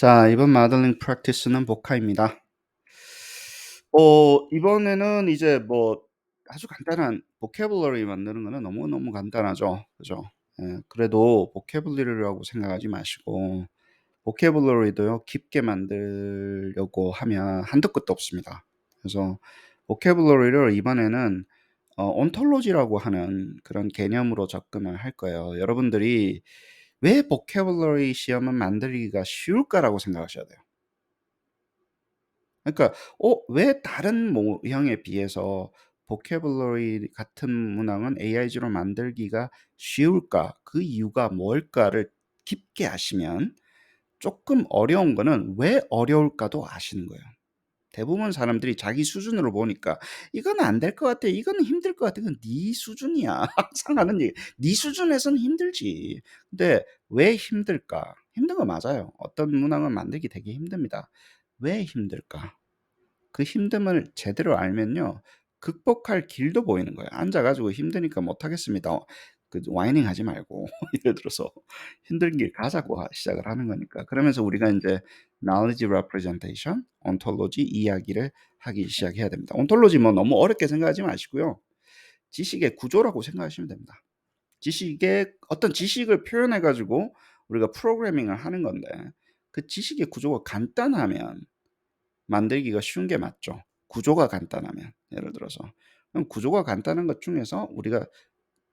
자, 이번 마들링 프랙티스는 복화입니다. 이번에는 이제 뭐 아주 간단한 보캐블러리 만드는 거는 너무너무 간단하죠. 그죠? 예. 그래도 보캐블러리라고 생각하지 마시고 보캐블러리도요 깊게 만들려고 하면 한도 끝도 없습니다. 그래서 보캐블러리를 이번에는 온톨로지라고 하는 그런 개념으로 접근을 할 거예요. 여러분들이 왜 보캐블러리 시험은 만들기가 쉬울까라고 생각하셔야 돼요. 그러니까 왜 다른 모형에 비해서 보캐블러리 같은 문항은 AIG로 만들기가 쉬울까? 그 이유가 뭘까를 깊게 아시면 조금 어려운 거는 왜 어려울까도 아시는 거예요. 대부분 사람들이 자기 수준으로 보니까 '이건 안 될 것 같아. 이거는 힘들 것 같아.' 그건 네 수준이야. 항상 하는 얘기. 네 수준에서는 힘들지. 근데 왜 힘들까? 힘든 거 맞아요. 어떤 문항은 만들기 되게 힘듭니다. 왜 힘들까? 그 힘듦을 제대로 알면요. 극복할 길도 보이는 거예요. 앉아 가지고 "힘드니까 못 하겠습니다." 그 와이닝 하지 말고 예를 들어서 힘든 길 가자고 시작을 하는 거니까. 그러면서 우리가 인제 knowledge representation, ontology 이야기를 하기 시작해야 됩니다. ontology 뭐 너무 어렵게 생각하지 마시고요. 지식의 구조라고 생각하시면 됩니다. 지식의 어떤 지식을 표현해 가지고 우리가 프로그래밍을 하는 건데 그 지식의 구조가 간단하면 만들기가 쉬운 게 맞죠. 구조가 간단하면. 예를 들어서. 그럼 구조가 간단한 것 중에서 우리가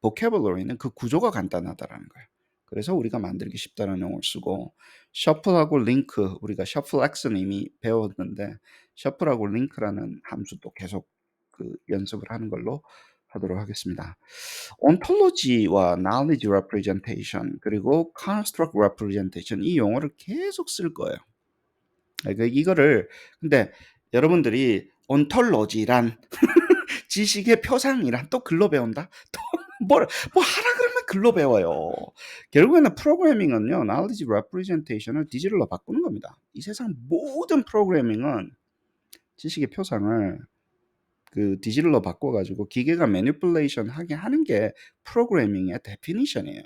vocabulary는 그 구조가 간단하다라는 거예요. 그래서 우리가 만들기 쉽다는 용어를 쓰고 shuffle하고 link 우리가 shuffle x는 이미 배웠는데 shuffle하고 link라는 함수도 계속 그 연습을 하는 걸로 하도록 하겠습니다. ontology와 knowledge representation 그리고 construct representation 이 용어를 계속 쓸 거예요. 이거를 근데 여러분들이 ontology란 지식의 표상이란 또 글로 배운다? 또 뭐 하라 그러면 글로 배워요. 결국에는 프로그래밍은요. knowledge representation을 디지털로 바꾸는 겁니다. 이 세상 모든 프로그래밍은 지식의 표상을 그 디지털로 바꿔 가지고 기계가 manipulation 하게 하는 게 프로그래밍의 definition이에요.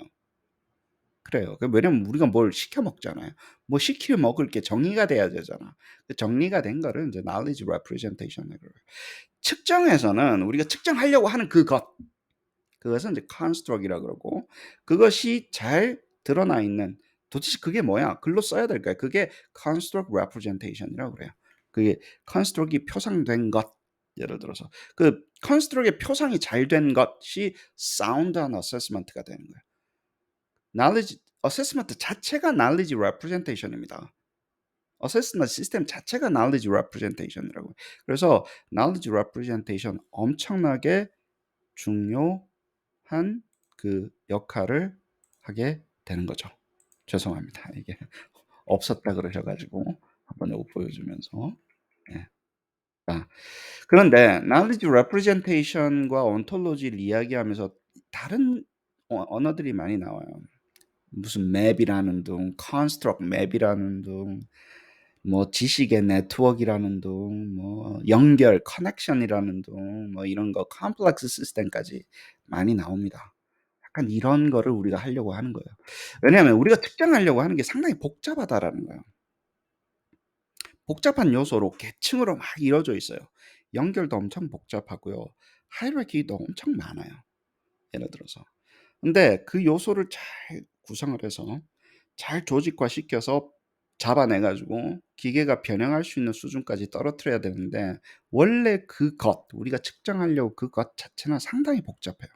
그래요. 왜냐면 우리가 뭘 시켜 먹잖아요. 뭐 시켜 먹을 게 정의가 돼야 되잖아. 그 정리가 된 거를 인제 knowledge representation이라고 그래요. 측정에서는 우리가 측정하려고 하는 그것은 이제 construct이라고 그러고 그것이 잘 드러나 있는 도대체 그게 뭐야? 글로 써야 될 거야. 그게 construct representation이라고 그래요. 그게 construct이 표상된 것. 예를 들어서 그 construct의 표상이 잘 된 것이 sound한 assessment가 되는 거예요. knowledge assessment 자체가 knowledge representation입니다. 어세스먼트 시스템 자체가 knowledge representation이라고. 그래서 knowledge representation 엄청나게 중요한 그 역할을 하게 되는 거죠. 죄송합니다. 이게 없었다 그러셔 가지고 한번 요거 보여주면서. 예. 자, 그런데 knowledge representation과 ontology를 이야기하면서 다른 언어들이 많이 나와요. 무슨 맵이라는 둥, construct 맵이라는 둥, 뭐 지식의 네트워크라는 둥, 뭐 연결 커넥션이라는 둥, 뭐 이런 거 컴플렉스 시스템까지 많이 나옵니다. 약간 이런 거를 우리가 하려고 하는 거예요. 왜냐하면 우리가 측정하려고 하는 게 상당히 복잡하다라는 거예요. 복잡한 요소로 계층으로 막 이루어져 있어요. 연결도 엄청 복잡하고요. 하이라키도 엄청 많아요. 예를 들어서. 근데 그 요소를 잘 구성을 해서 잘 조직화 시켜서 잡아내 가지고 기계가 변형할 수 있는 수준까지 떨어뜨려야 되는데 원래 그것 우리가 측정하려고 그것 자체는 상당히 복잡해요.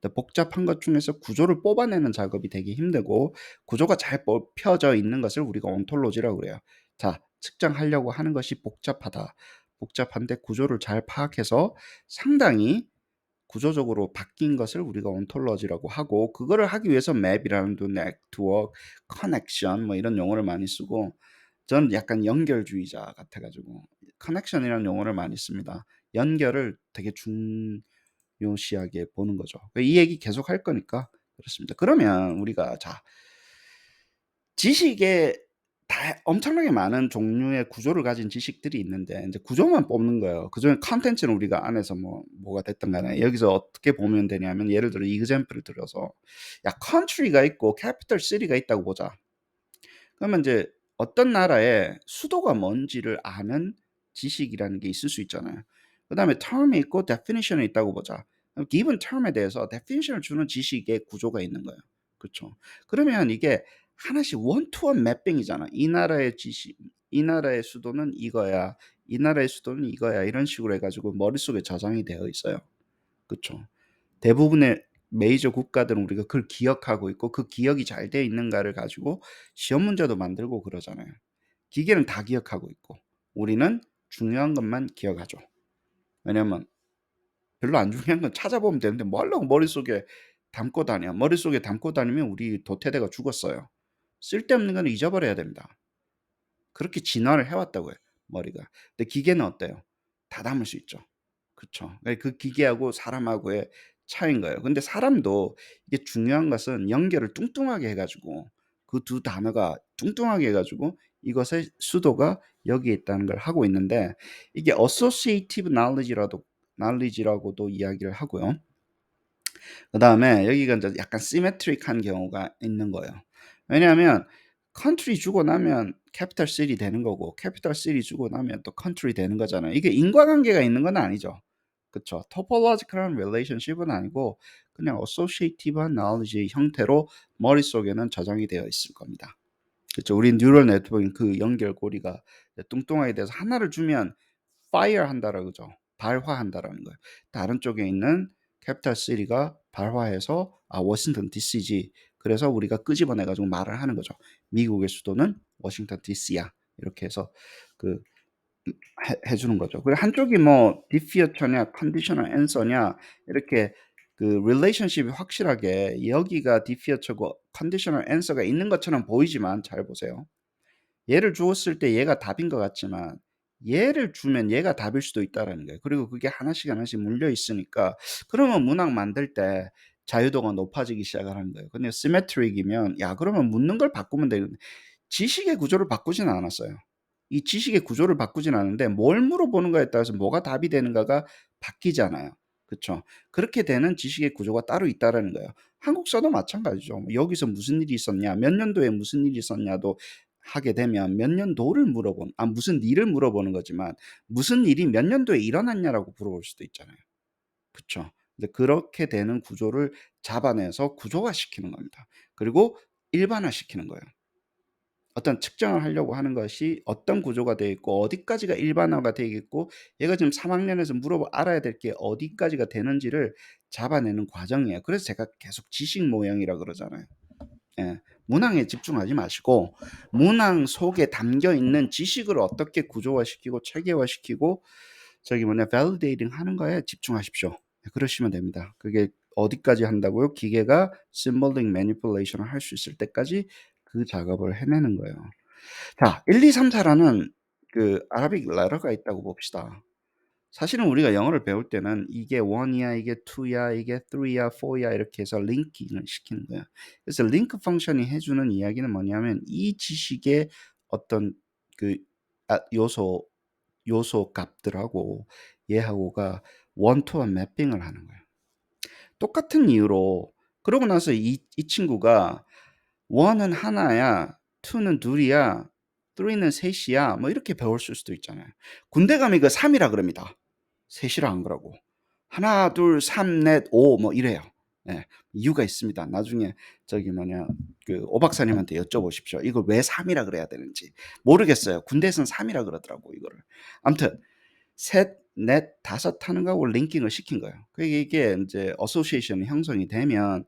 근데 복잡한 것 중에서 구조를 뽑아내는 작업이 되게 힘들고 구조가 잘 뽑혀져 있는 것을 우리가 온톨로지라고 그래요. 자, 측정하려고 하는 것이 복잡하다. 복잡한데 구조를 잘 파악해서 상당히 구조적으로 바뀐 것을 우리가 온톨로지라고 하고 그거를 하기 위해서 맵이라는 또 네트워크, 커넥션 뭐 이런 용어를 많이 쓰고 저는 약간 연결주의자 같아 가지고 커넥션이라는 용어를 많이 씁니다. 연결을 되게 중요시하게 보는 거죠. 이 얘기 계속 할 거니까 그렇습니다. 그러면 우리가 자 지식의 다 엄청나게 많은 종류의 구조를 가진 지식들이 있는데 인제 구조만 뽑는 거예요. 그중에 컨텐츠는 우리가 안에서 뭐가 됐든 간에 여기서 어떻게 보면 되냐면 예를 들어 example을 들어서 야 country가 있고 capital city가 있다고 보자. 그러면 인제 어떤 나라의 수도가 뭔지를 아는 지식이라는 게 있을 수 있잖아요. 그다음에 term이 있고 definition이 있다고 보자. given term에 대해서 definition을 주는 지식의 구조가 있는 거예요. 그쵸? 그러면 이게 하나씩 one to one 매핑이잖아. 이 나라의 지식, 이 나라의 수도는 이거야. 이 나라의 수도는 이거야. 이런 식으로 해가지고 머릿속에 저장이 되어 있어요. 그쵸? 대부분의 메이저 국가들은 우리가 그걸 기억하고 있고 그 기억이 잘 돼 있는가를 가지고 시험 문제도 만들고 그러잖아요. 기계는 다 기억하고 있고 우리는 중요한 것만 기억하죠. 왜냐면 별로 안 중요한 건 찾아보면 되는데 뭐 하려고 머릿속에 담고 다녀. 머릿속에 담고 다니면 우리 도태대가 죽었어요. 쓸데없는 건 잊어버려야 됩니다. 그렇게 진화를 해왔다고요, 머리가. 근데 기계는 어때요? 다 담을 수 있죠. 그쵸. 그 기계하고 사람하고의 차이인 거예요. 근데 사람도 이게 중요한 것은 연결을 뚱뚱하게 해가지고 그 두 단어가 뚱뚱하게 해가지고 이것의 수도가 여기에 있다는 걸 하고 있는데 이게 associative knowledge라고도 이야기를 하고요. 그 다음에 여기가 이제 약간 시메트릭한 경우가 있는 거예요. 왜냐하면 컨트리 주고 나면 캐피탈 시티 되는 거고 캐피탈 시티 주고 나면 또 컨트리 되는 거잖아요. 이게 인과관계가 있는 건 아니죠. 그쵸. topological한 relationship은 아니고 그냥 associative한 knowledge의 형태로 머릿속에는 저장이 되어 있을 겁니다. 그쵸. 우리 뉴럴 네트워크인 그 연결고리가 뚱뚱하게 돼서 하나를 주면 fire 한다라고 그러죠. 발화한다라는 거예요. 다른 쪽에 있는 캐피탈 시티가 발화해서 워싱턴 DC지. 그래서 우리가 끄집어내 가지고 말을 하는 거죠. 미국의 수도는 워싱턴 DC야. 이렇게 해서 그 해주는 거죠. 그리고 한쪽이 뭐 디피어처냐, 컨디셔널 앤서냐 이렇게 그 릴레이션십이 확실하게 여기가 디피어처고 컨디셔널 앤서가 있는 것처럼 보이지만 잘 보세요. 얘를 주었을 때 얘가 답인 것 같지만 얘를 주면 얘가 답일 수도 있다라는 거예요. 그리고 그게 하나씩 하나씩 물려 있으니까 그러면 문학 만들 때 자유도가 높아지기 시작하는 거예요. 근데 시메트릭이면 야 그러면 묻는 걸 바꾸면 되는데 지식의 구조를 바꾸지는 않았어요. 이 지식의 구조를 바꾸진 않는데 뭘 물어보는가에 따라서 뭐가 답이 되는가가 바뀌잖아요. 그쵸? 그렇게 되는 지식의 구조가 따로 있다라는 거예요. 한국사도 마찬가지죠. 뭐 여기서 무슨 일이 있었냐, 몇 년도에 무슨 일이 있었냐도 하게 되면 몇 년도를 무슨 일을 물어보는 거지만 무슨 일이 몇 년도에 일어났냐라고 물어볼 수도 있잖아요. 그쵸? 근데 그렇게 되는 구조를 잡아내서 구조화시키는 겁니다. 그리고 일반화시키는 거예요. 어떤 측정을 하려고 하는 것이 어떤 구조가 되어 있고 어디까지가 일반화가 되어 있고 얘가 지금 3학년에서 알아야 될 게 어디까지가 되는지를 잡아내는 과정이에요. 그래서 제가 계속 지식 모형이라 그러잖아요. 예. 문항에 집중하지 마시고 문항 속에 담겨 있는 지식을 어떻게 구조화시키고 체계화시키고 validating 하는 거에 집중하십시오. 예, 그러시면 됩니다. 그게 어디까지 한다고요? 기계가 symbolic manipulation을 할 수 있을 때까지 그 작업을 해내는 거예요. 자, 1, 2, 3, 4라는 그 아라빅 레터가 있다고 봅시다. 사실은 우리가 영어를 배울 때는 이게 1이야, 이게 2야, 이게 3야, 4야 이렇게 해서 링킹을 시키는 거야. 그래서 링크 펑션이 해주는 이야기는 뭐냐면 이 지식의 어떤 그 요소 값들하고 얘하고가 원투원 매핑을 하는 거예요. 똑같은 이유로 그러고 나서 이 친구가 1은 하나야, 2는 둘이야, 3는 셋이야 뭐 이렇게 배울 수도 있잖아요. 군대 가면 이거 3이라 그럽니다. 셋이라 안 그러고 하나, 둘, 3, 넷, 5 뭐 이래요. 예, 이유가 있습니다. 나중에 그 오 박사님한테 여쭤보십시오. 이걸 왜 3이라 그래야 되는지 모르겠어요. 군대에서는 3이라 그러더라고 이거를. 아무튼 셋, 넷, 다섯 하는 거하고 링킹을 시킨 거예요. 그게 이게 이제 어소시에이션이 형성이 되면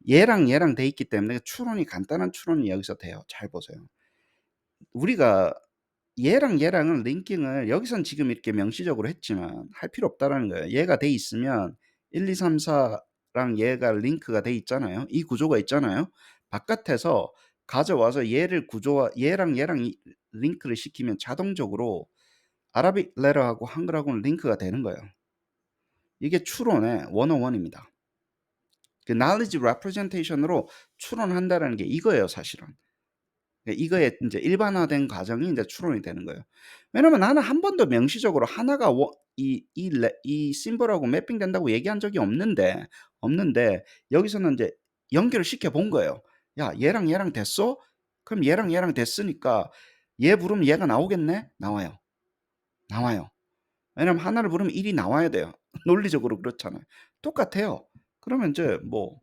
얘랑 돼 있기 때문에 간단한 추론이 여기서 돼요. 잘 보세요. 우리가 얘랑은 링킹을 여기선 지금 이렇게 명시적으로 했지만 할 필요 없다라는 거예요. 얘가 돼 있으면 1, 2, 3, 4랑 얘가 링크가 돼 있잖아요. 이 구조가 있잖아요. 바깥에서 가져와서 얘랑 링크를 시키면 자동적으로 아라빅 레터하고 한글하고는 링크가 되는 거예요. 이게 추론의 101입니다. 그 knowledge representation으로 추론한다라는 게 이거예요, 사실은. 이거에 이제 일반화된 과정이 이제 추론이 되는 거예요. 왜냐면 나는 한 번도 명시적으로 하나가 이 심볼하고 매핑된다고 얘기한 적이 없는데 여기서는 이제 연결을 시켜 본 거예요. 야, 얘랑 됐어? 그럼 얘랑 됐으니까 얘 부르면 얘가 나오겠네? 나와요. 나와요. 왜냐면 하나를 부르면 1이 나와야 돼요. 논리적으로 그렇잖아요. 똑같아요. 그러면 이제 뭐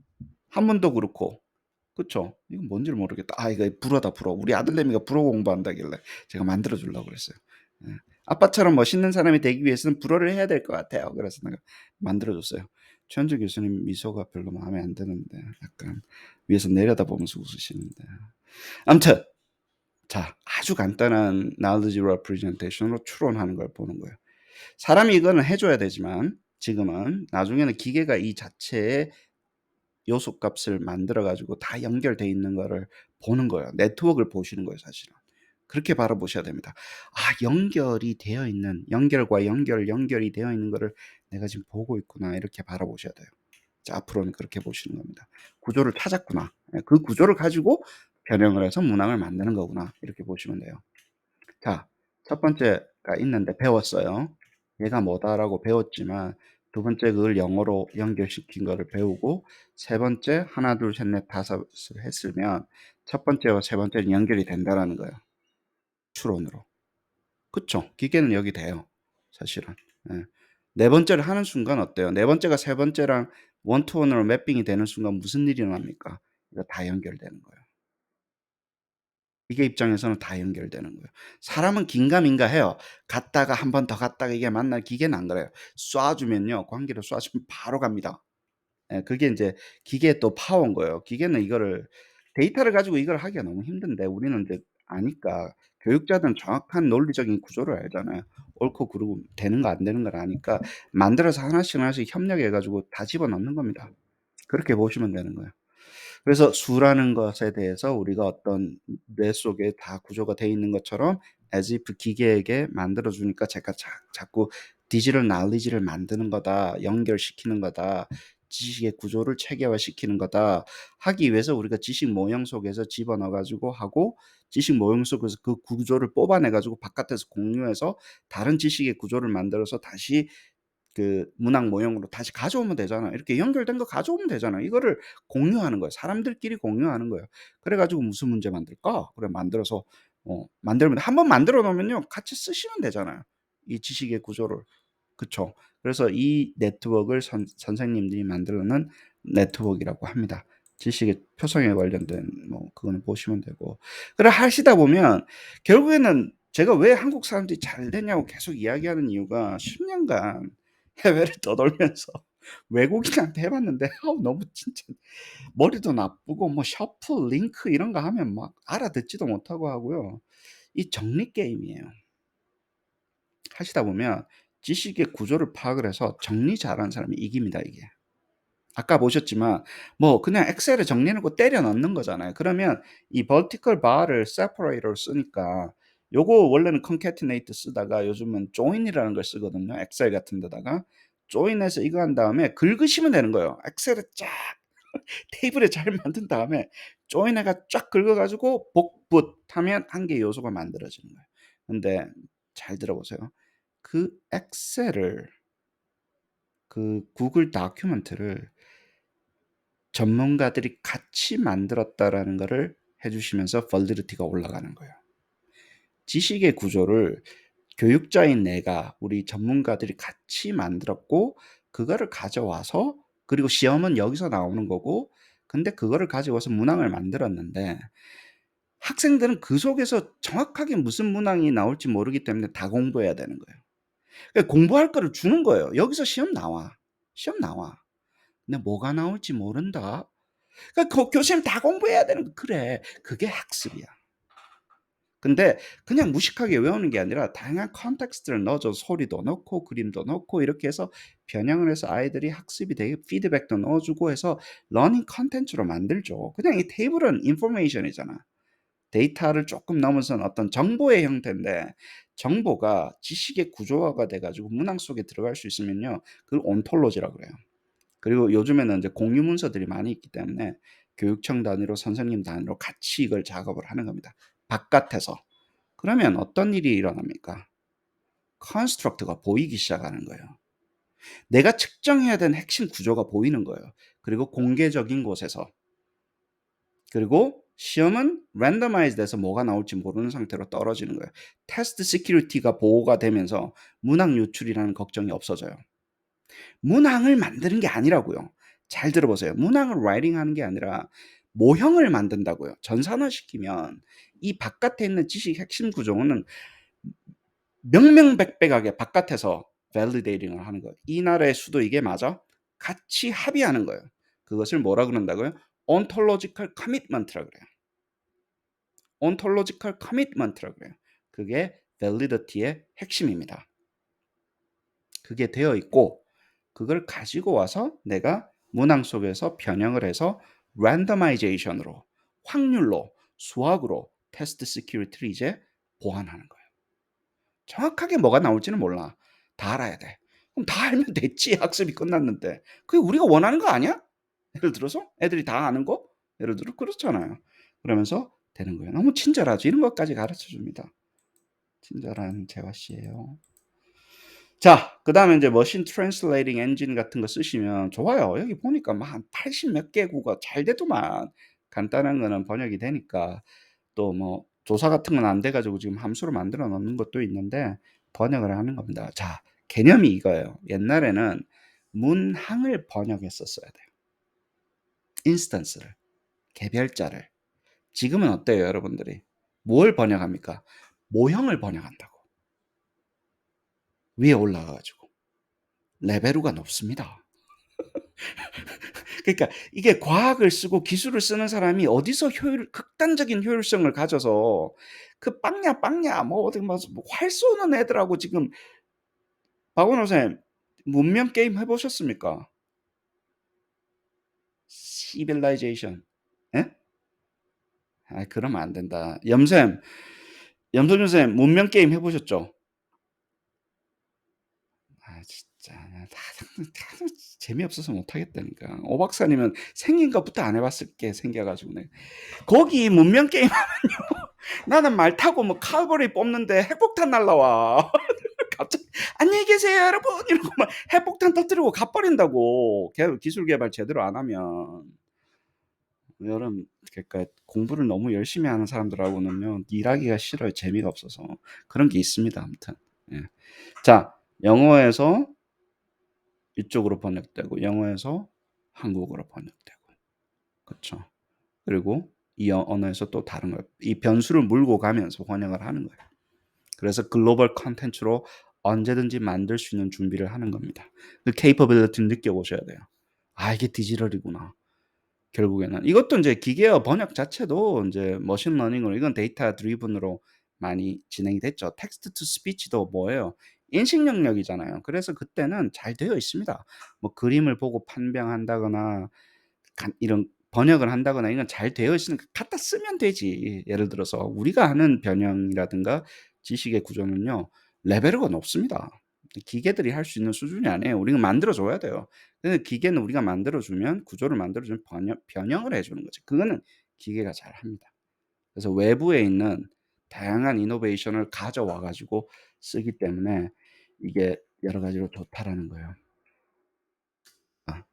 한 번도 그렇고 그쵸? 이건 뭔지를 모르겠다. 아 이거 불어다 불어. 우리 아들내미가 불어 공부한다길래 제가 만들어 주려고 그랬어요. 예. 아빠처럼 멋있는 사람이 되기 위해서는 불어를 해야 될 것 같아요. 그래서 내가 만들어 줬어요. 최현주 교수님 미소가 별로 마음에 안 드는데 약간 위에서 내려다보면서 웃으시는데. 아무튼 자 아주 간단한 knowledge representation으로 추론하는 걸 보는 거예요. 사람이 이거는 해 줘야 되지만 지금은 나중에는 기계가 이 자체의 요소 값을 만들어 가지고 다 연결돼 있는 거를 보는 거예요. 네트워크를 보시는 거예요, 사실은. 그렇게 바라보셔야 됩니다. '아 연결이 되어 있는 연결과 연결이 되어 있는 거를 내가 지금 보고 있구나.' 이렇게 바라보셔야 돼요. 자 앞으로는 그렇게 보시는 겁니다. '구조를 찾았구나. 예 그 구조를 가지고 변형을 해서 문항을 만드는 거구나.' 이렇게 보시면 돼요. 자, 첫 번째가 있는데 배웠어요. 얘가 뭐다라고 배웠지만 두 번째 그걸 영어로 연결시킨 거를 배우고 세 번째 하나 둘 셋 넷 다섯을 했으면 첫 번째와 세 번째는 연결이 된다라는 거예요. 추론으로. 그쵸? 기계는 여기 돼요. 사실은. 예. 네 번째를 하는 순간 어때요? 네 번째가 세 번째랑 원 투 원으로 매핑이 되는 순간 무슨 일이 일어납니까? 이거 다 연결되는 거예요. 기계 입장에서는 다 연결되는 거예요. 사람은 긴가민가해요. 갔다가 한 번 더 갔다가 이게 맞나 기계는 안 그래요. 쏴 주면요. 광기를 쏴 주면 바로 갑니다. 예 그게 인제 기계의 또 파워인 거예요. 기계는 이거를 데이터를 가지고 이걸 하기가 너무 힘든데 우리는 인제 아니까 교육자들은 정확한 논리적인 구조를 알잖아요. 옳고 그르고 되는 거 안 되는 걸 아니까 만들어서 하나씩 협력해 가지고 다 집어넣는 겁니다. 그렇게 보시면 되는 거예요. 그래서 수라는 것에 대해서 우리가 어떤 뇌 속에 다 구조가 돼 있는 것처럼 as if 기계에게 만들어 주니까 제가 자꾸 디지털 knowledge를 만드는 거다. 연결시키는 거다. 지식의 구조를 체계화시키는 거다. 하기 위해서 우리가 지식 모형 속에서 집어넣어 가지고 하고 지식 모형 속에서 그 구조를 뽑아내 가지고 바깥에서 공유해서 다른 지식의 구조를 만들어서 다시 그 문학 모형으로 다시 가져오면 되잖아요. 이렇게 연결된 거 가져오면 되잖아요. 이거를 공유하는 거예요. 사람들끼리 공유하는 거예요. 그래 가지고 '무슨 문제 만들까?' 그래 만들어서 만들면 한 번 만들어 놓으면요. 같이 쓰시면 되잖아요, 이 지식의 구조를. 그쵸. 그래서 이 네트워크를 선생님들이 만들어 놓은 네트워크이라고 합니다. 지식의 표성에 관련된 뭐 그거는 보시면 되고. 그래 하시다 보면 결국에는 제가 왜 한국 사람들이 잘 됐냐고 계속 이야기하는 이유가 10 년간 해외를 떠돌면서 외국인한테 해 봤는데 아우 너무 진짜 머리도 나쁘고 뭐 셔플, 링크 이런 거 하면 막 알아듣지도 못하고 하고요. 이 정리 게임이에요. 하시다 보면 지식의 구조를 파악을 해서 정리 잘하는 사람이 이깁니다, 이게. 아까 보셨지만 뭐 그냥 엑셀에 정리해 놓고 때려 넣는 거잖아요. 그러면 이 vertical bar를 separator로 쓰니까 요거 원래는 concatenate 쓰다가 요즘은 join이라는 걸 쓰거든요, 엑셀 같은 데다가. join해서 이거 한 다음에 긁으시면 되는 거예요. 엑셀에 쫙 테이블에 잘 만든 다음에 join해가 쫙 긁어 가지고 복붙하면 한 개의 요소가 만들어지는 거예요. 근데 잘 들어보세요. 그 엑셀을 그 구글 다큐멘트를 전문가들이 같이 만들었다라는 거를 해 주시면서 validity 가 올라가는 거예요. 지식의 구조를 교육자인 내가 우리 전문가들이 같이 만들었고 그거를 가져와서 그리고 시험은 여기서 나오는 거고 근데 그거를 가지고 와서 문항을 만들었는데 학생들은 그 속에서 정확하게 무슨 문항이 나올지 모르기 때문에 다 공부해야 되는 거예요. 그러니까 공부할 거를 주는 거예요. "여기서 시험 나와. 시험 나와. 근데 뭐가 나올지 모른다." 그러니까 교수님 다 공부해야 되는 거 그래. 그게 학습이야. 근데 그냥 무식하게 외우는 게 아니라 다양한 컨텍스트를 넣어서 소리도 넣고 그림도 넣고 이렇게 해서 변형을 해서 아이들이 학습이 되게 피드백도 넣어 주고 해서 러닝 콘텐츠로 만들죠. 그냥 이 테이블은 인포메이션이잖아. 데이터를 쪼끔 넘어선 어떤 정보의 형태인데 정보가 지식의 구조화가 돼 가지고 문항 속에 들어갈 수 있으면요. 그걸 온톨로지라고 그래요. 그리고 요즘에는 인제 공유 문서들이 많이 있기 때문에 교육청 단위로 선생님 단위로 같이 이걸 작업을 하는 겁니다, 바깥에서. 그러면 어떤 일이 일어납니까? construct가 보이기 시작하는 거예요. 내가 측정해야 되는 핵심 구조가 보이는 거예요. 그리고 공개적인 곳에서. 그리고 시험은 randomized 돼서 뭐가 나올지 모르는 상태로 떨어지는 거예요. 테스트 시큐리티가 보호가 되면서 문항 유출이라는 걱정이 없어져요. 문항을 만드는 게 아니라고요. 잘 들어보세요. 문항을 라이팅하는 게 아니라 모형을 만든다고요. 전산화시키면 이 바깥에 있는 지식 핵심 구조는 명명백백하게 바깥에서 validating을 하는 거예요. 이 나라의 수도 이게 맞아? 같이 합의하는 거예요. 그것을 뭐라 그런다고요? ontological commitment라 그래요. ontological commitment라 그래요. 그게 validity의 핵심입니다. 그게 되어 있고 그걸 가지고 와서 내가 문항 속에서 변형을 해서 randomization으로 확률로 수학으로 테스트 시큐리티를 이제 보완하는 거예요. 정확하게 뭐가 나올지는 몰라. 다 알아야 돼. 그럼 다 알면 됐지. 학습이 끝났는데. 그게 우리가 원하는 거 아니야? 예를 들어서 애들이 다 아는 거? 예를 들어 그렇잖아요. 그러면서 되는 거예요. 너무 친절하죠. 이런 것까지 가르쳐 줍니다. 친절한 재화 씨예요. 자, 그다음에 이제 머신 트랜슬레이팅 엔진 같은 거 쓰시면 좋아요. 여기 보니까 막 한 80 몇 개 국어 잘 돼도만 간단한 거는 번역이 되니까 또 뭐 조사 같은 건 안 돼 가지고 지금 함수로 만들어 놓는 것도 있는데 번역을 하는 겁니다. 자, 개념이 이거예요. 옛날에는 문항을 번역했었어야 돼요. 인스턴스를, 개별자를. 지금은 어때요, 여러분들이? 뭘 번역합니까? 모형을 번역한다고. 위에 올라가 가지고. 레벨루가 높습니다. 그러니까 이게 과학을 쓰고 기술을 쓰는 사람이 어디서 극단적인 효율성을 가져서 그 빵야 뭐 어디 뭐 활 쏘는 애들하고 지금 박원호 선생님 문명 게임 해보셨습니까? 시빌라이제이션. 예? 아, 그러면 안 된다. 염소준 선생님 문명 게임 해보셨죠? 아, 진짜 다 재미없어서 못하겠다니까. 오 박사님은 생긴 것부터 안 해봤을 게 생겨가지고 네. 거기 문명 게임 나는 말 타고 뭐 칼버리 뽑는데 핵폭탄 날라와. 갑자기 안녕히 계세요 여러분 이러고 막 핵폭탄 터뜨리고 가버린다고. 기술 개발 제대로 안 하면. 여름 그러니까 공부를 너무 열심히 하는 사람들하고는요 일하기가 싫어요. 재미가 없어서. 그런 게 있습니다. 아무튼. 예. 자, 영어에서 이쪽으로 번역되고 영어에서 한국어로 번역되고. 그렇죠. 그리고 이 언어에서 또 다른 걸 이 변수를 몰고 가면서 번역을 하는 거예요. 그래서 글로벌 콘텐츠로 언제든지 만들 수 있는 준비를 하는 겁니다. 그 케이퍼빌리티를 느껴보셔야 돼요. 아, 이게 디지털이구나. 결국에는 이것도 이제 기계어 번역 자체도 이제 머신 러닝으로 이건 데이터 드리븐으로 많이 진행이 됐죠. 텍스트 투 스피치도 뭐예요? 인식 영역이잖아요. 그래서 그때는 잘 되어 있습니다. 뭐 그림을 보고 판별한다거나 이런 번역을 한다거나 이건 잘 되어 있으니까 갖다 쓰면 되지. 예를 들어서 우리가 하는 변형이라든가 지식의 구조는요. 레벨이 높습니다. 기계들이 할 수 있는 수준이 아니에요. 우리가 만들어 줘야 돼요. 근데 기계는 우리가 만들어 주면 구조를 만들어 주면 변형을 해 주는 거지. 그거는 기계가 잘 합니다. 그래서 외부에 있는 다양한 이노베이션을 가져와 가지고 쓰기 때문에 이게 여러 가지로 좋다라는 거예요. 아.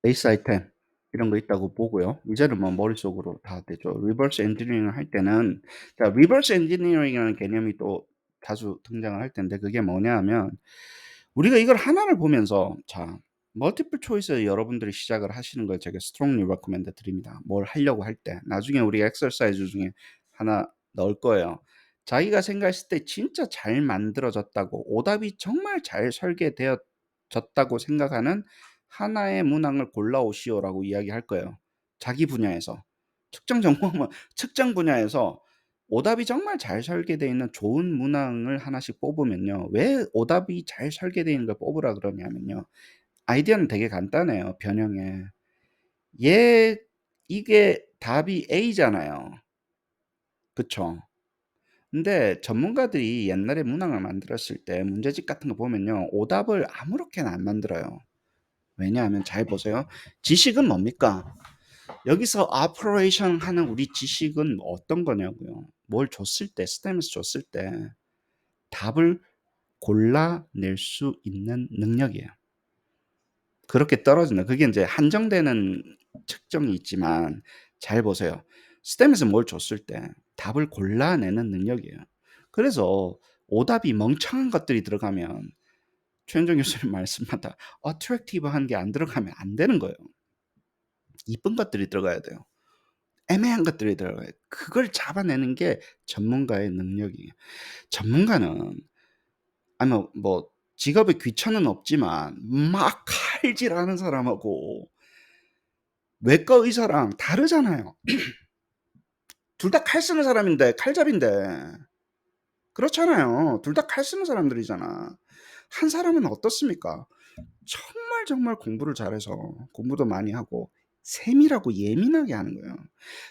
베이스 아이템 이런 거 있다고 보고요. 이제는 뭐 머릿속으로 다 되죠. 리버스 엔지니어링을 할 때는 자 리버스 엔지니어링이라는 개념이 또 자주 등장을 할 텐데 그게 뭐냐 하면 우리가 이걸 하나를 보면서 자 멀티플 초이스 여러분들이 시작을 하시는 걸 제가 strongly recommend 드립니다. 뭘 하려고 할 때. 나중에 우리 엑서사이즈 중에 하나 넣을 거예요. 자기가 생각했을 때 진짜 잘 만들어졌다고 오답이 정말 잘 설계되어졌다고 생각하는 하나의 문항을 골라오시오라고 이야기할 거예요. 자기 분야에서. 특정 전공은 특정 분야에서 오답이 정말 잘 설계되어 있는 좋은 문항을 하나씩 뽑으면요. 왜 오답이 잘 설계되어 있는 걸 뽑으라 그러냐면요. 아이디어는 되게 간단해요, 변형에. 얘 이게 답이 A잖아요. 그쵸? 근데 전문가들이 옛날에 문항을 만들었을 때 문제집 같은 거 보면요. 오답을 아무렇게나 안 만들어요. 왜냐하면 잘 보세요. 지식은 뭡니까? 여기서 operation 하는 우리 지식은 어떤 거냐고요. 뭘 줬을 때, 스템에서 줬을 때 답을 골라낼 수 있는 능력이에요. 그렇게 떨어진다. 그게 이제 한정되는 측정이 있지만 잘 보세요. 스템에서 뭘 줬을 때 답을 골라내는 능력이에요. 그래서 오답이 멍청한 것들이 들어가면 최현정 교수님 말씀마다 어트랙티브한 게 안 들어가면 안 되는 거예요. 이쁜 것들이 들어가야 돼요. 애매한 것들이 들어가요. 그걸 잡아내는 게 전문가의 능력이에요. 전문가는 뭐 직업에 귀천은 없지만 막 칼질하는 사람하고 외과 의사랑 다르잖아요. 둘 다 칼 쓰는 사람인데 칼잡인데. 그렇잖아요. 둘 다 칼 쓰는 사람들이잖아. 한 사람은 어떻습니까? 정말 정말 공부를 잘해서 공부도 많이 하고 세밀하고 예민하게 하는 거예요.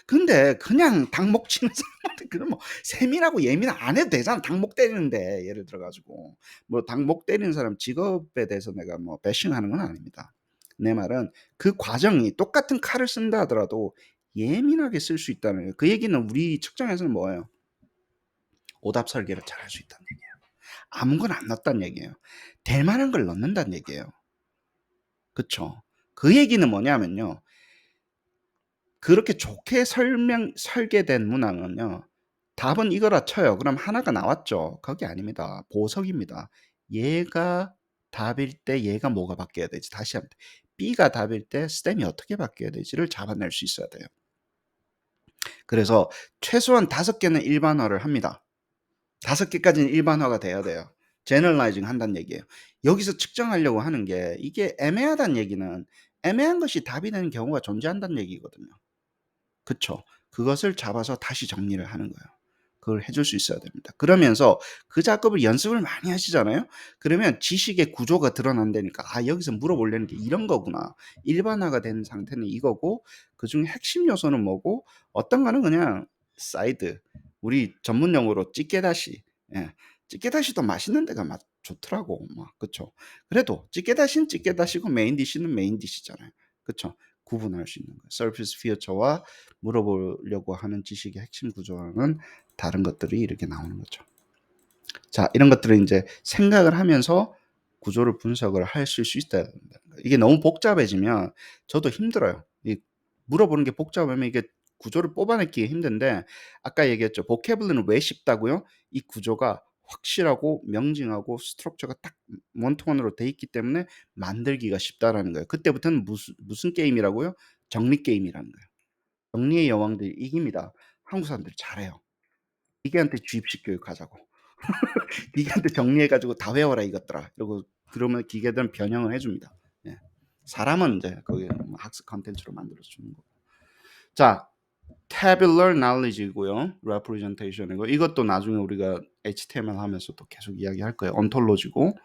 근데 그냥 닭목 치는 사람한테 그럼 뭐 세밀하고 예민 안 해도 되잖아. 닭목 때리는데 예를 들어 가지고. 뭐 닭목 때리는 사람 직업에 대해서 내가 뭐 배싱하는 건 아닙니다. 내 말은 그 과정이 똑같은 칼을 쓴다 하더라도 예민하게 쓸 수 있다는 거예요. 그 얘기는 우리 측정에서는 뭐예요? 오답 설계를 잘할 수 있다는 얘기예요. 아무거나 안 넣었다는 얘기예요. 될 만한 걸 넣는다는 얘기예요. 그쵸? 그 얘기는 뭐냐면요. 그렇게 좋게 설계된 문항은요. 답은 이거라 쳐요. 그럼 하나가 나왔죠. 그게 아닙니다. 보석입니다. 얘가 답일 때 얘가 뭐가 바뀌어야 되지? 다시 한번. B가 답일 때 스템이 어떻게 바뀌어야 되지를 잡아낼 수 있어야 돼요. 그래서 최소한 5개는 일반화를 합니다. 5개까지는 일반화가 돼야 돼요. 제너럴라이징 한다는 얘기예요. 여기서 측정하려고 하는 게 이게 애매하다는 얘기는 애매한 것이 답이 되는 경우가 존재한다는 얘기거든요. 그쵸? 그것을 잡아서 다시 정리를 하는 거예요. 그걸 해줄 수 있어야 됩니다. 그러면서 그 작업을 연습을 많이 하시잖아요. 그러면 지식의 구조가 드러난다니까 아 여기서 물어보려는 게 이런 거구나. 일반화가 된 상태는 이거고 그중에 핵심 요소는 뭐고 어떤 거는 그냥 사이드 우리 전문 용어로 찌개다시 예. 찌개다시도 맛있는 데가 좋더라고 막 그쵸? 그래도 찌개다시는 찌개다시고 메인 디시는 메인 디시잖아요. 그쵸? 구분할 수 있는 거예요. 서비스 퓨처와 물어보려고 하는 지식의 핵심 구조와는 다른 것들이 이렇게 나오는 거죠. 자, 이런 것들을 이제 생각을 하면서 구조를 분석을 하실 수 있어야 된다는 거예요. 이게 너무 복잡해지면 저도 힘들어요. 물어보는 게 복잡하면 이게 구조를 뽑아내기 힘든데 아까 얘기했죠. 보캐블리는 왜 쉽다고요? 이 구조가 확실하고 명징하고 스트럭처가 딱 원투원으로 돼 있기 때문에 만들기가 쉽다라는 거예요. 그때부터는 무슨 게임이라고요? 정리 게임이라는 거예요. 정리의 여왕들이 이깁니다. 한국 사람들 잘해요. 기계한테 주입식 교육하자고. 기계한테 정리해가지고 다 외워라 이것들아. 이러고 그러면 기계들은 변형을 해줍니다. 예. 사람은 이제 거기 학습 컨텐츠로 만들어 주는 거. 자, tabular knowledge이고요. representation이고 이것도 나중에 우리가 HTML 하면서 또 계속 이야기할 거예요. ontology고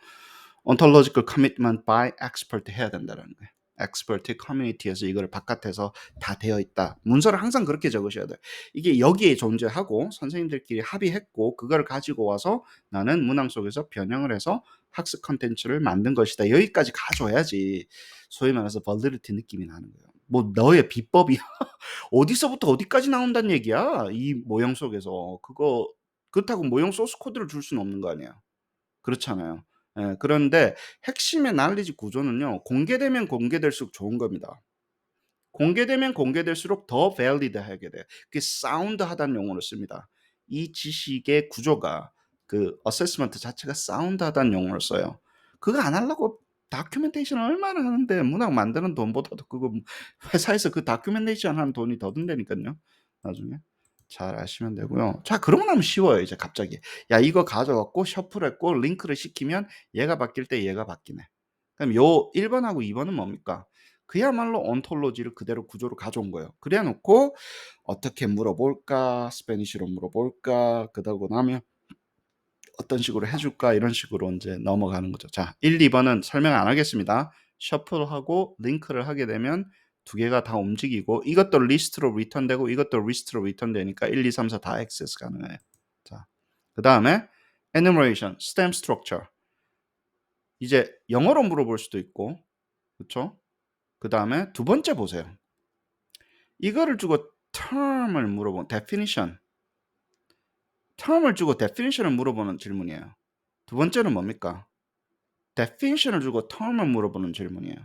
ontological commitment by expert 해야 된다는 거예요. expert 커뮤니티에서 이걸 바깥에서 다 되어 있다. 문서를 항상 그렇게 적으셔야 돼요. 이게 여기에 존재하고 선생님들끼리 합의했고 그걸 가지고 와서 나는 문항 속에서 변형을 해서 학습 컨텐츠를 만든 것이다. 여기까지 가져야지 소위 말해서 벌리리티 느낌이 나는 거예요. 뭐 너의 비법이 어디서부터 어디까지 나온다는 얘기야. 이 모형 속에서. 그렇다고 모형 소스 코드를 줄 수는 없는 거 아니에요. 그렇잖아요. 예, 그런데 핵심의 난리지 구조는요. 공개되면 공개될수록 좋은 겁니다. 공개되면 공개될수록 더 밸리드하게 돼요. 그게 사운드하다는 용어를 씁니다. 이 지식의 구조가 그 어세스먼트 자체가 사운드하다는 용어를 써요. 그거 안 하려고 다큐멘테이션 얼마나 하는데 문학 만드는 돈보다도 그거 회사에서 그 다큐멘테이션 하는 돈이 더 든다니까요. 나중에 잘 아시면 되고요. 자, 그러고 나면 쉬워요. 이제 갑자기 야 이거 가져갖고 셔플했고 링크를 시키면 얘가 바뀔 때 얘가 바뀌네. 그럼 요 1번하고 2번은 뭡니까? 그야말로 온톨로지를 그대로 구조로 가져온 거예요. 그래 놓고 어떻게 물어볼까? 스페니쉬로 물어볼까? 그러고 나면 어떤 식으로 해줄까? 이런 식으로 이제 넘어가는 거죠. 자, 1, 2번은 설명 안 하겠습니다. 셔플하고 링크를 하게 되면 두 개가 다 움직이고 이것도 리스트로 리턴되고 이것도 리스트로 리턴되니까 1, 2, 3, 4 다 액세스 가능해요. 자, 그 다음에 enumeration, stem structure. 이제 영어로 물어볼 수도 있고, 그렇죠? 그 다음에 두 번째 보세요. 이거를 주고 term을 물어본 definition. term을 주고 definition을 물어보는 질문이에요. 두 번째는 뭡니까? definition을 주고 term을 물어보는 질문이에요.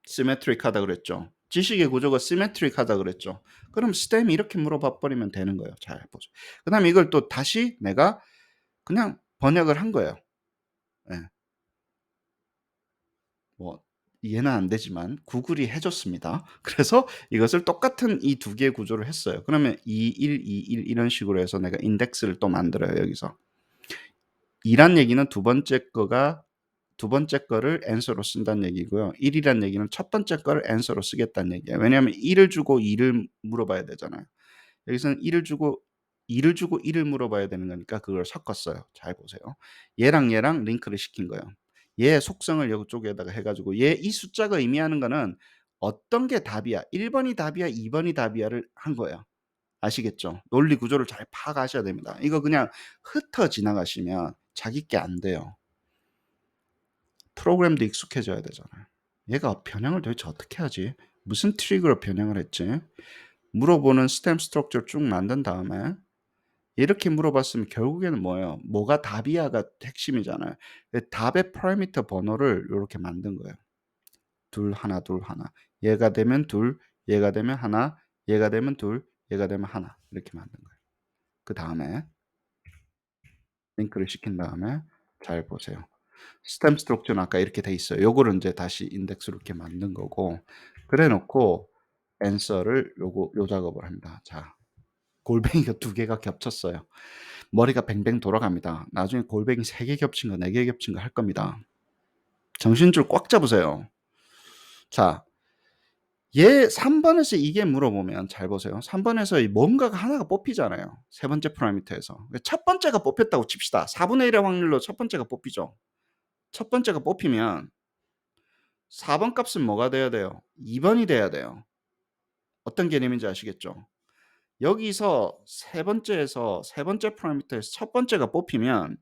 symmetric하다 그랬죠. 지식의 구조가 시메트릭하다 그랬죠. 그럼 스템이 이렇게 물어봐 버리면 되는 거예요. 잘 보죠. 그다음에 이걸 또 다시 내가 그냥 번역을 한 거예요. 예. 뭐 이해는 안 되지만 구글이 해 줬습니다. 그래서 이것을 똑같은 이 두 개의 구조를 했어요. 그러면 21, 21 이런 식으로 해서 내가 인덱스를 또 만들어요, 여기서. 2란 얘기는 두 번째 거를 answer로 쓴다는 얘기고요. 1이란 얘기는 첫 번째 거를 answer로 쓰겠다는 얘기예요. 왜냐하면 1을 주고 2를 물어봐야 되잖아요. 여기서는 2를 주고 1을 물어봐야 되는 거니까 그걸 섞었어요. 잘 보세요. 얘랑 링크를 시킨 거예요. 얘의 속성을 이쪽에다가 해가지고 얘 이 숫자가 의미하는 거는 어떤 게 답이야. 1번이 답이야, 2번이 답이야를 한 거예요. 아시겠죠? 논리 구조를 잘 파악하셔야 됩니다. 이거 그냥 흩어 지나가시면 자기 게 안 돼요. 프로그램도 익숙해져야 되잖아요. 얘가 변형을 도대체 어떻게 하지? 무슨 트릭으로 변형을 했지? 물어보는 스템 스트럭처를 쭉 만든 다음에 이렇게 물어봤으면 결국에는 뭐예요? 뭐가 답이야가 핵심이잖아요. 답의 파라미터 번호를 이렇게 만든 거예요. 둘, 하나, 둘, 하나. 얘가 되면 둘, 얘가 되면 하나, 얘가 되면 둘, 얘가 되면 하나. 이렇게 만든 거예요. 그 다음에 링크를 시킨 다음에 잘 보세요. 스템 스트럭처는 아까 이렇게 돼 있어요. 요거를 이제 다시 인덱스로 이렇게 만든 거고, 그래 놓고 answer를 요 작업을 합니다. 자, 골뱅이가 두 개가 겹쳤어요. 머리가 뱅뱅 돌아갑니다. 나중에 골뱅이 3개 겹친 거, 4개 겹친 거 할 겁니다. 정신줄 꽉 잡으세요. 자, 얘 3번에서 이게 물어보면 잘 보세요. 3번에서 뭔가가 하나가 뽑히잖아요. 세 번째 파라미터에서. 첫 번째가 뽑혔다고 칩시다. 4분의 1의 확률로 첫 번째가 뽑히죠. 첫 번째가 뽑히면 4번 값은 뭐가 돼야 돼요? 2번이 돼야 돼요. 어떤 개념인지 아시겠죠? 여기서 세 번째 파라미터에서 첫 번째가 뽑히면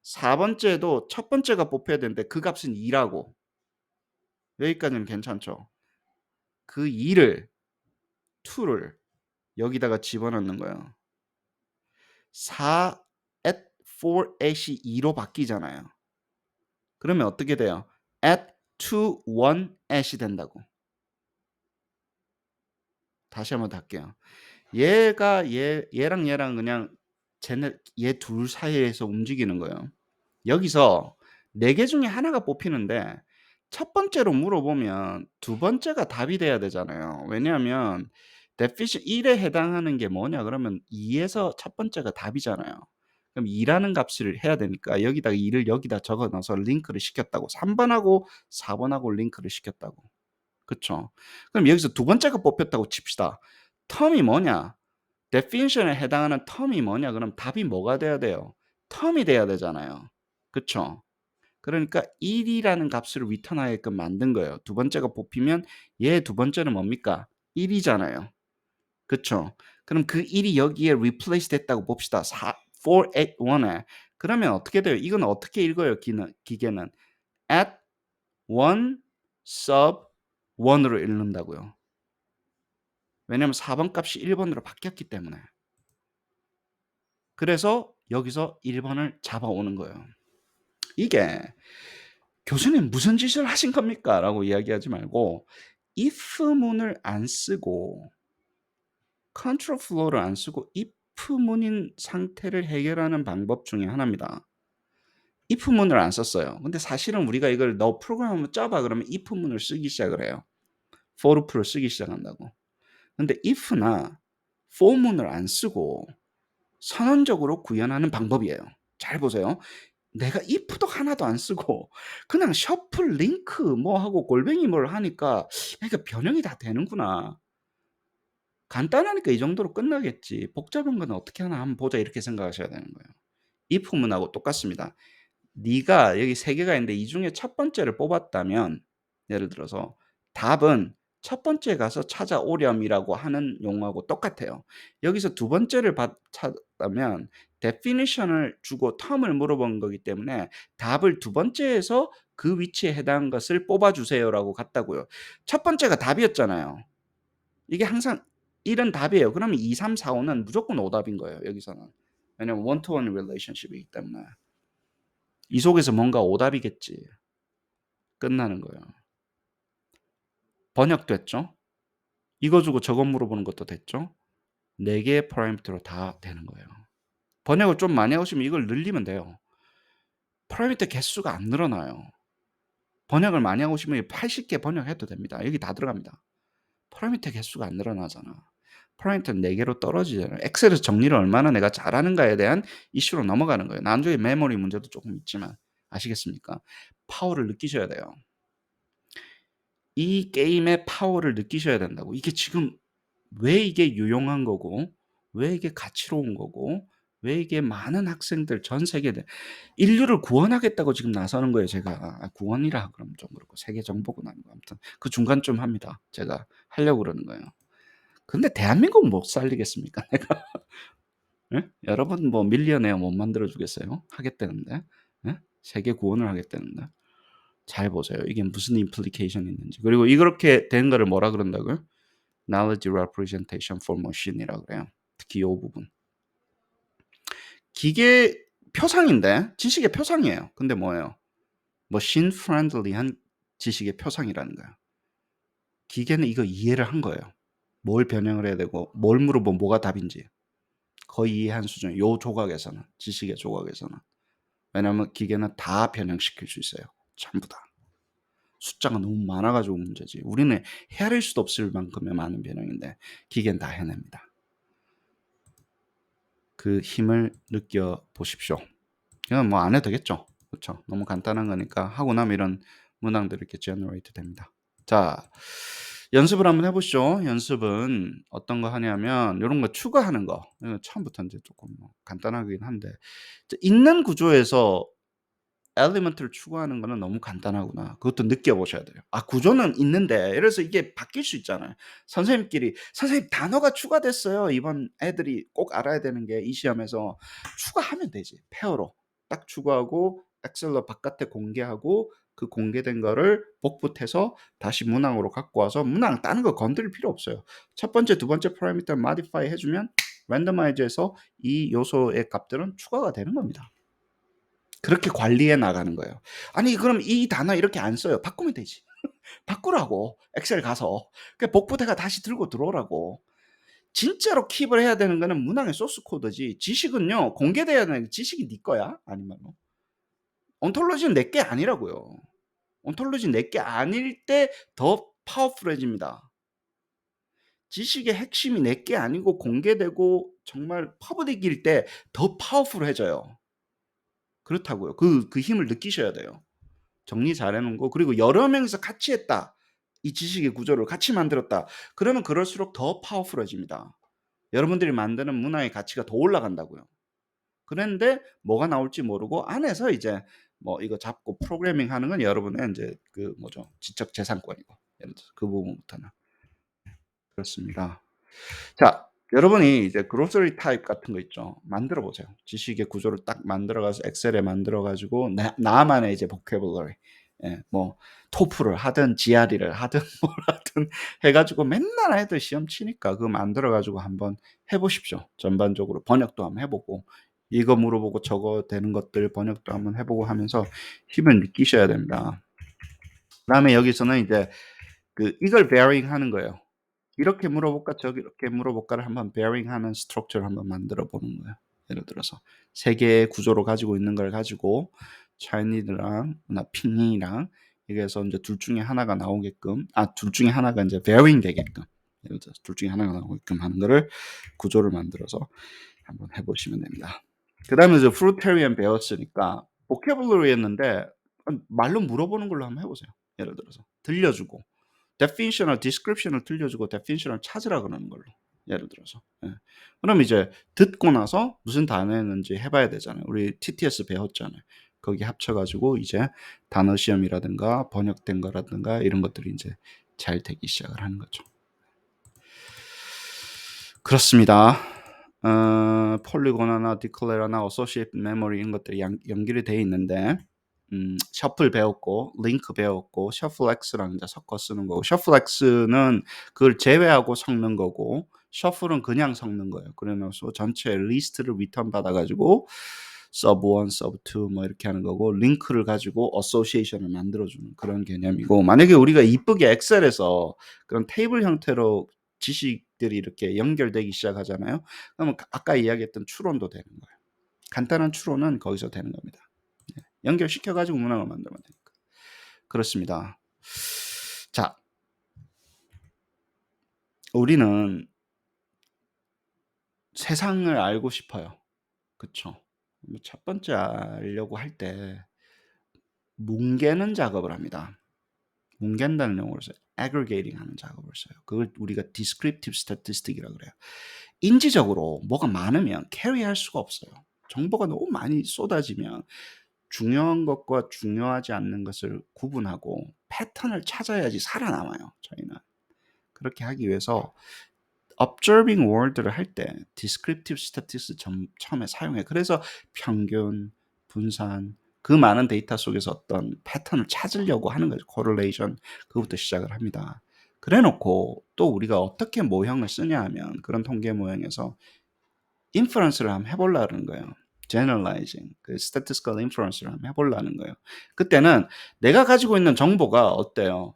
4번째도 첫 번째가 뽑혀야 되는데 그 값은 2라고. 여기까지는 괜찮죠? 그 2를 2를 여기다가 집어넣는 거예요. 4 at 4 at이 2로 바뀌잖아요. 그러면 어떻게 돼요? at 2 1 at이 된다고. 다시 한번 할게요. 얘랑 얘랑 그냥 얘 둘 사이에서 움직이는 거예요. 여기서 4개 중에 하나가 뽑히는데 첫 번째로 물어보면 두 번째가 답이 돼야 되잖아요. 왜냐하면 definition 1에 해당하는 게 뭐냐 그러면 2에서 첫 번째가 답이잖아요. 그럼 2라는 값을 해야 되니까 여기다가 2를 여기다 적어 넣어서 링크를 시켰다고. 3번하고 4번하고 링크를 시켰다고. 그쵸? 그럼 여기서 두 번째가 뽑혔다고 칩시다. 텀이 뭐냐? definition에 해당하는 텀이 뭐냐? 그럼 답이 뭐가 돼야 돼요? 텀이 돼야 되잖아요. 그쵸? 그러니까 1이라는 값을 리턴하게끔 만든 거예요. 두 번째가 뽑히면 얘 두 번째는 뭡니까? 1이잖아요. 그쵸? 그럼 그 1이 여기에 replace 됐다고 봅시다. 481에. 그러면 어떻게 돼요? 이건 어떻게 읽어요? 기계는 at 1 sub 1으로 읽는다고요. 왜냐면 4번 값이 1번으로 바뀌었기 때문에. 그래서 여기서 1번을 잡아오는 거예요. 이게 교수님 무슨 짓을 하신 겁니까? 라고 이야기하지 말고 if문을 안 쓰고 control flow를 안 쓰고 if문인 상태를 해결하는 방법 중에 하나입니다. if문을 안 썼어요. 근데 사실은 우리가 이걸 너 프로그램 한번 짜봐 그러면 if문을 쓰기 시작을 해요. for loop를 쓰기 시작한다고. 근데 if나 for문을 안 쓰고 선언적으로 구현하는 방법이에요. 잘 보세요. 내가 if도 하나도 안 쓰고 그냥 셔플 링크 뭐 하고 골뱅이 뭘 하니까 그러니까 변형이 다 되는구나. 간단하니까 이 정도로 끝나겠지. 복잡한 건 어떻게 하나 한번 보자 이렇게 생각하셔야 되는 거예요. if문하고 똑같습니다. 네가 여기 세 개가 있는데 이 중에 첫 번째를 뽑았다면 예를 들어서 답은 첫 번째 가서 찾아오렴이라고 하는 용어하고 똑같아요. 여기서 두 번째를 찾다면 definition을 주고 term을 물어본 거기 때문에 답을 두 번째에서 그 위치에 해당한 것을 뽑아주세요라고 같다고요. 첫 번째가 답이었잖아요. 이게 항상 1은 답이에요. 그러면 2, 3, 4, 5는 무조건 오답인 거예요. 여기서는. 왜냐면 one-to-one relationship이기 때문에. 이 속에서 뭔가 오답이겠지. 끝나는 거예요. 번역됐죠? 이거 주고 저거 물어보는 것도 됐죠. 4 개의 파라미터로 다 되는 거예요. 번역을 좀 많이 하시면 이걸 늘리면 돼요. 파라미터 개수가 안 늘어나요. 번역을 많이 하고 싶으면 80개 번역해도 됩니다. 여기 다 들어갑니다. 파라미터 개수가 안 늘어나잖아. 파라미터는 4 개로 떨어지잖아요. 엑셀에서 정리를 얼마나 내가 잘하는가에 대한 이슈로 넘어가는 거예요. 나중에 메모리 문제도 조금 있지만 아시겠습니까? 파워를 느끼셔야 돼요. 이 게임의 파워를 느끼셔야 된다고. 이게 지금 왜 이게 유용한 거고, 왜 이게 가치로운 거고, 왜 이게 많은 학생들 전 세계에 인류를 구원하겠다고 지금 나서는 거예요, 제가. 구원이라 그러면 좀 그렇고 세계 정복은 아니고 아무튼 그 중간쯤 합니다. 제가 하려고 그러는 거예요. 근데 대한민국은 못 살리겠습니까, 내가? 예? 여러분 뭐 밀리어네어 못 만들어 주겠어요? 하겠다는데. 예? 세계 구원을 하겠다는데. 잘 보세요. 이게 무슨 임플리케이션이 있는지. 그리고 이렇게 된 거를 뭐라 그런다고요? knowledge representation for machine이라고 그래요. 특히 이 부분. 기계 표상인데 지식의 표상이에요. 근데 뭐예요? machine friendly한 지식의 표상이라는 거예요. 기계는 이거 이해를 한 거예요. 뭘 변형을 해야 되고 뭘 물어보면 뭐가 답인지 거의 이해한 수준. 요 조각에서는 지식의 조각에서는. 왜냐하면 기계는 다 변형시킬 수 있어요. 전부 다. 숫자가 너무 많아가지고 문제지. 우리는 헤아릴 수도 없을 만큼의 많은 변형인데 기계는 다 해냅니다. 그 힘을 느껴보십시오. 이건 뭐 안 해도 되겠죠. 그렇죠. 너무 간단한 거니까 하고 나면 이런 문항들이 이렇게 generate 됩니다. 자, 연습을 한번 해보시죠. 연습은 어떤 거 하냐면 이런 거 추가하는 거. 처음부터 이제 조금 뭐 간단하긴 한데 있는 구조에서 엘리먼트를 추가하는 거는 너무 간단하구나. 그것도 느껴보셔야 돼요. 아, 구조는 있는데 그래서 이게 바뀔 수 있잖아요. 선생님끼리 선생님 단어가 추가됐어요. 이번 애들이 꼭 알아야 되는 게 이 시험에서 추가하면 되지. 페어로 딱 추가하고 엑셀로 바깥에 공개하고 그 공개된 거를 복붙해서 다시 문항으로 갖고 와서 문항 다른 거 건드릴 필요 없어요. 첫 번째, 두 번째 파라미터 modify 해주면 랜덤아이즈에서 이 요소의 값들은 추가가 되는 겁니다. 그렇게 관리해 나가는 거예요. 아니 그럼 이 단어 이렇게 안 써요. 바꾸면 되지. 바꾸라고. 엑셀 가서. 그 복붙해가 다시 들고 들어오라고. 진짜로 킵을 해야 되는 거는 문항의 소스 코드지. 지식은요. 공개돼야 되는 지식이 네 거야. 아니면 온톨로지는 내 게 아니라고요. 온톨로지 내 게 아닐 때 더 파워풀해집니다. 지식의 핵심이 내 게 아니고 공개되고 정말 퍼블릭일 때 더 파워풀해져요. 그렇다고요. 그 힘을 느끼셔야 돼요. 정리 잘 해 놓은 거. 그리고 여러 명이서 같이 했다. 이 지식의 구조를 같이 만들었다. 그러면 그럴수록 더 파워풀해집니다. 여러분들이 만드는 문화의 가치가 더 올라간다고요. 그런데 뭐가 나올지 모르고 안에서 이제 뭐 이거 잡고 프로그래밍 하는 건 여러분의 이제 그 뭐죠? 지적 재산권이고. 예를 들어서 그 부분부터는. 그렇습니다. 자, 여러분이 이제 그로서리 타입 같은 거 있죠. 만들어 보세요. 지식의 구조를 딱 만들어 가서 엑셀에 만들어 가지고 나만의 이제 보캐블러리. 예, 뭐 토플을 하든 GRE를 하든 뭘 하든 해 가지고 맨날 애들 시험 치니까 그거 만들어 가지고 한번 해 보십시오. 전반적으로 번역도 한번 해 보고 이거 물어보고 저거 되는 것들 번역도 한번 해 보고 하면서 힘을 느끼셔야 됩니다. 그다음에 여기서는 이제 이걸 베어링 하는 거예요. 이렇게 물어볼까 저렇게 물어볼까를 한번 베어링하는 스트럭처를 한번 만들어 보는 거예요. 예를 들어서 세 개의 구조로 가지고 있는 걸 가지고 차이니드랑 핑이랑 여기에서 이제 둘 중에 하나가 나오게끔 둘 중에 하나가 이제 베어링 되게끔 예를 들어서 둘 중에 하나가 나오게끔 하는 거를 구조를 만들어서 한번 해보시면 됩니다. 그 다음에 이제 프루테리안 배웠으니까 보캐블러리였는데 말로 물어보는 걸로 한번 해보세요. 예를 들어서 들려주고 definition을 description을 들려주고 definition을 찾으라 그러는 걸로 예를 들어서 그럼 이제 듣고 나서 무슨 단어였는지 해봐야 되잖아요. 우리 TTS 배웠잖아요. 거기 합쳐가지고 이제 단어 시험이라든가 번역된 거라든가 이런 것들이 이제 잘 되기 시작을 하는 거죠. 그렇습니다. 폴리곤이나 디클레라나 어소시에이트 메모리 이런 것들이 연결이 되어 있는데 셔플 배웠고 링크 배웠고 셔플X랑 이제 섞어 쓰는 거고 셔플X는 그걸 제외하고 섞는 거고 셔플은 그냥 섞는 거예요. 그래서 전체 리스트를 리턴 받아가지고 서브 1, 서브 2 뭐 이렇게 하는 거고 링크를 가지고 어소시에이션을 만들어주는 그런 개념이고 만약에 우리가 이쁘게 엑셀에서 그런 테이블 형태로 지식들이 이렇게 연결되기 시작하잖아요. 그러면 아까 이야기했던 추론도 되는 거예요. 간단한 추론은 거기서 되는 겁니다. 연결시켜 가지고 문항을 만들면 되니까. 그렇습니다. 자, 우리는 세상을 알고 싶어요. 그쵸? 첫 번째 알려고 할 때 뭉개는 작업을 합니다. 뭉갠다는 용어를 써요. aggregating 하는 작업을 써요. 그걸 우리가 descriptive statistic이라고 그래요. 인지적으로 뭐가 많으면 캐리할 수가 없어요. 정보가 너무 많이 쏟아지면 중요한 것과 중요하지 않는 것을 구분하고 패턴을 찾아야지 살아남아요. 저희는. 그렇게 하기 위해서 observing word를 할 때 descriptive statistics 처음에 사용해요. 그래서 평균, 분산, 그 많은 데이터 속에서 어떤 패턴을 찾으려고 하는 거죠. correlation, 그것부터 시작을 합니다. 그래 놓고 또 우리가 어떻게 모형을 쓰냐 하면 그런 통계 모형에서 inference를 한번 해보려는 거예요. generalizing, 그 statistical inference를 한번 해보려는 거예요. 그때는 내가 가지고 있는 정보가 어때요?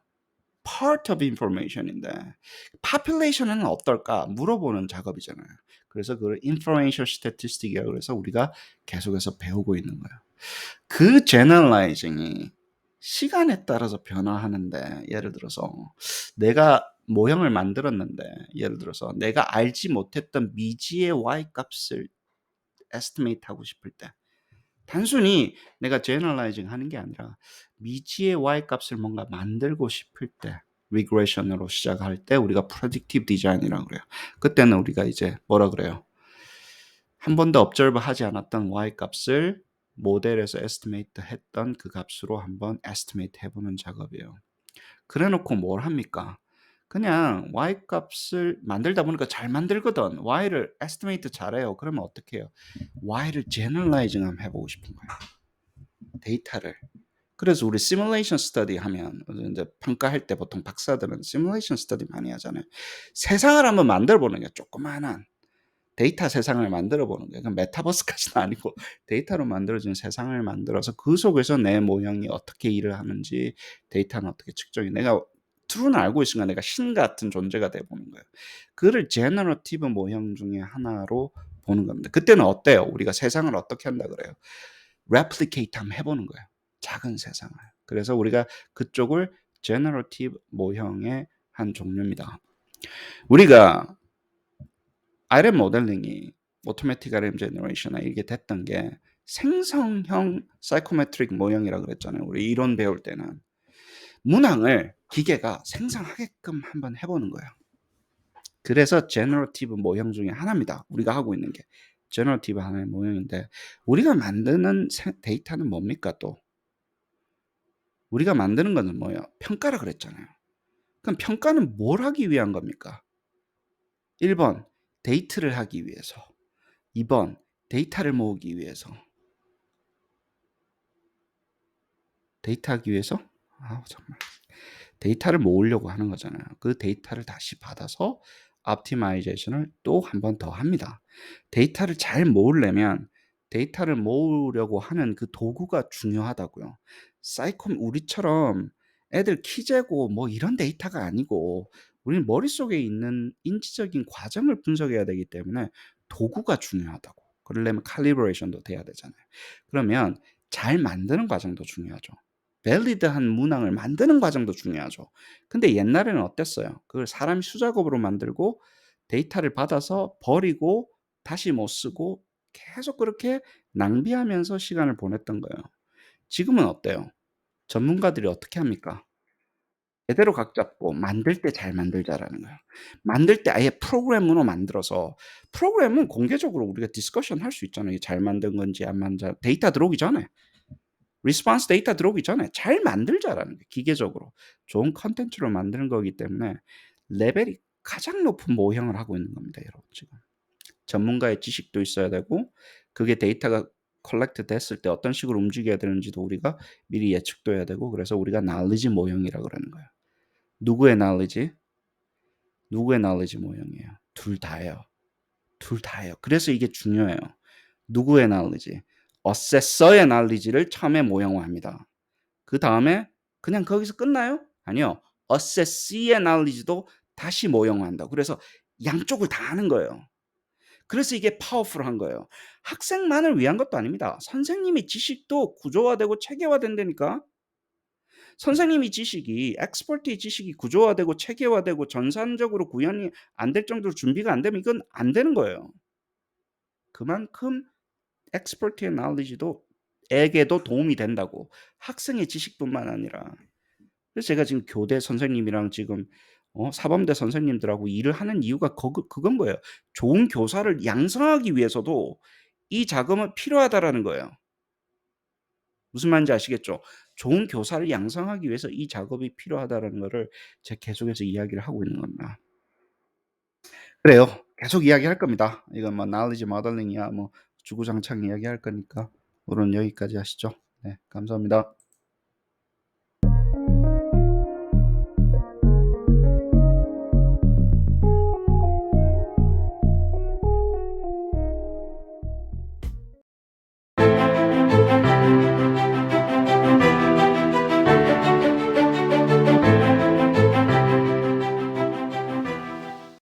part of information인데 population은 어떨까 물어보는 작업이잖아요. 그래서 그걸 inferential statistic이라고 해서 우리가 계속해서 배우고 있는 거예요. 그 generalizing이 시간에 따라서 변화하는데 예를 들어서 내가 모형을 만들었는데 예를 들어서 내가 알지 못했던 미지의 y-값을 estimate 하고 싶을 때 단순히 내가 generalizing 하는 게 아니라 미지의 y-값을 뭔가 만들고 싶을 때 regression으로 시작할 때 우리가 predictive design이라고 그래요. 그때는 우리가 이제 뭐라 그래요? 한 번도 observe 하지 않았던 y-값을 모델에서 estimate 했던 그 값으로 한번 estimate 해보는 작업이에요. 그래 놓고 뭘 합니까? 그냥 y-값을 만들다 보니까 잘 만들거든. y를 estimate 잘해요. 그러면 어떻게 해요? y를 generalizing 한번 해보고 싶은 거예요. 데이터를. 그래서 우리 시뮬레이션 스터디 하면 이제 평가할 때 보통 박사들은 시뮬레이션 스터디 많이 하잖아요. 세상을 한번 만들어 보는 게 조그마한 데이터 세상을 만들어 보는 거예요. 메타버스까지는 아니고 데이터로 만들어진 세상을 만들어서 그 속에서 내 모형이 어떻게 일을 하는지 데이터는 어떻게 측정이 내가 true는 알고 있으니까 내가 신 같은 존재가 돼 보는 거예요. 그를 제너러티브 모형 중에 하나로 보는 겁니다. 그때는 어때요? 우리가 세상을 어떻게 한다 그래요? replicate 한번 해보는 거예요. 작은 세상을. 그래서 우리가 그쪽을 generative 모형의 한 종류입니다. 우리가 RM 모델링이 automatic RM generation이나 이게 됐던 게 생성형 사이코메트릭 모형이라고 그랬잖아요. 우리 이론 배울 때는 문항을 기계가 생성하게끔 한번 해보는 거예요. 그래서 generative 모형 중에 하나입니다. 우리가 하고 있는 게 generative 하나의 모형인데 우리가 만드는 데이터는 뭡니까 또? 우리가 만드는 거는 뭐예요? 평가라 그랬잖아요. 그럼 평가는 뭘 하기 위한 겁니까? 1번 데이트를 하기 위해서 2번 데이터를 모으기 위해서 데이터 하기 위해서? 정말 데이터를 모으려고 하는 거잖아요. 그 데이터를 다시 받아서 optimization을 또 한 번 더 합니다. 데이터를 잘 모으려면 데이터를 모으려고 하는 그 도구가 중요하다고요. 사이콤 우리처럼 애들 키 재고 뭐 이런 데이터가 아니고 우리는 머릿속에 있는 인지적인 과정을 분석해야 되기 때문에 도구가 중요하다고. 그러려면 칼리브레이션도 돼야 되잖아요. 그러면 잘 만드는 과정도 중요하죠. 밸리드한 문항을 만드는 과정도 중요하죠. 근데 옛날에는 어땠어요? 그걸 사람이 수작업으로 만들고 데이터를 받아서 버리고 다시 못 쓰고 계속 그렇게 낭비하면서 시간을 보냈던 거예요. 지금은 어때요? 전문가들이 어떻게 합니까? 제대로 각 잡고 만들 때 잘 만들자라는 거예요. 만들 때 아예 프로그램으로 만들어서 프로그램은 공개적으로 우리가 디스커션 할 수 있잖아요. 잘 만든 건지 안 만든 데이터 들어오기 전에. 리스폰스 데이터 들어오기 전에 잘 만들자라는 게 기계적으로 좋은 컨텐츠로 만드는 거기 때문에 레벨이 가장 높은 모형을 하고 있는 겁니다, 여러분 지금. 전문가의 지식도 있어야 되고 그게 데이터가 컬렉트 됐을 때 어떤 식으로 움직여야 되는지도 우리가 미리 예측도 해야 되고 그래서 우리가 knowledge 모형이라고 그러는 거예요. 누구의 knowledge? 누구의 knowledge 모형이에요? 둘 다예요. 둘 다예요. 그래서 이게 중요해요. 누구의 knowledge? 어세서의 knowledge를 처음에 모형화합니다. 그 다음에 그냥 거기서 끝나요? 아니요. 어세시의 knowledge도 다시 모형화한다고. 그래서 양쪽을 다 하는 거예요. 그래서 이게 파워풀한 거예요. 학생만을 위한 것도 아닙니다. 선생님의 지식도 구조화되고 체계화된다니까. 선생님의 지식이 엑스퍼트의 지식이 구조화되고 체계화되고 전산적으로 구현이 안 될 정도로 준비가 안 되면 이건 안 되는 거예요. 그만큼 엑스퍼트의 knowledge도 에게도 도움이 된다고. 학생의 지식뿐만 아니라. 그래서 제가 지금 교대 선생님이랑 지금 사범대 선생님들하고 일을 하는 이유가 그건 거예요. 좋은 교사를 양성하기 위해서도 이 자금은 필요하다라는 거예요. 무슨 말인지 아시겠죠? 좋은 교사를 양성하기 위해서 이 작업이 필요하다라는 거를 제가 계속해서 이야기를 하고 있는 겁니다. 그래요. 계속 이야기할 겁니다. 이건 뭐 knowledge modeling이야 뭐 주구장창 이야기할 거니까 오늘은 여기까지 하시죠. 네, 감사합니다.